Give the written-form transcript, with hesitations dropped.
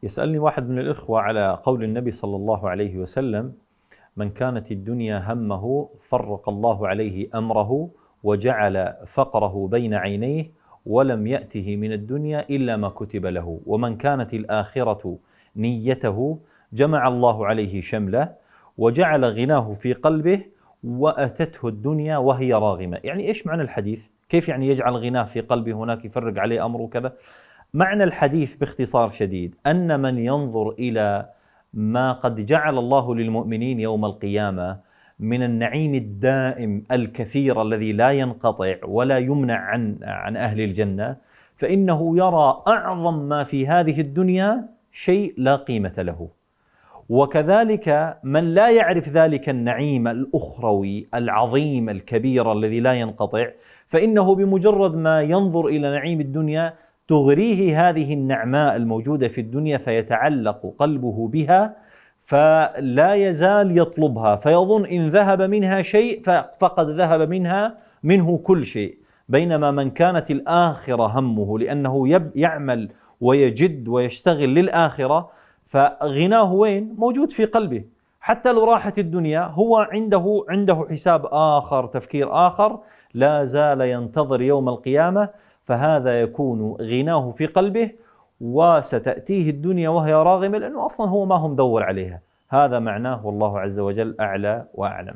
يسألني واحد من الإخوة على قول النبي صلى الله عليه وسلم: من كانت الدنيا همه فرق الله عليه أمره وجعل فقره بين عينيه ولم يأته من الدنيا إلا ما كتب له، ومن كانت الآخرة نيته جمع الله عليه شمله وجعل غناه في قلبه وأتته الدنيا وهي راغمة. يعني إيش معنى الحديث؟ كيف يعني يجعل غناه في قلبه هناك يفرق عليه أمره كذا؟ معنى الحديث باختصار شديد أن من ينظر إلى ما قد جعل الله للمؤمنين يوم القيامة من النعيم الدائم الكثير الذي لا ينقطع ولا يمنع عن أهل الجنة، فإنه يرى أعظم ما في هذه الدنيا شيء لا قيمة له. وكذلك من لا يعرف ذلك النعيم الأخروي العظيم الكبير الذي لا ينقطع، فإنه بمجرد ما ينظر إلى نعيم الدنيا تغريه هذه النعماء الموجودة في الدنيا فيتعلق قلبه بها، فلا يزال يطلبها، فيظن إن ذهب منها شيء فقد ذهب منه كل شيء. بينما من كانت الآخرة همه لأنه يعمل ويجد ويشتغل للآخرة، فغناه وين؟ موجود في قلبه. حتى لو راحت الدنيا هو عنده حساب آخر، تفكير آخر، لا زال ينتظر يوم القيامة، فهذا يكون غناه في قلبه وستأتيه الدنيا وهي راغمة، لأنه أصلا هو ما هم دور عليها. هذا معناه، والله عز وجل أعلى وأعلم.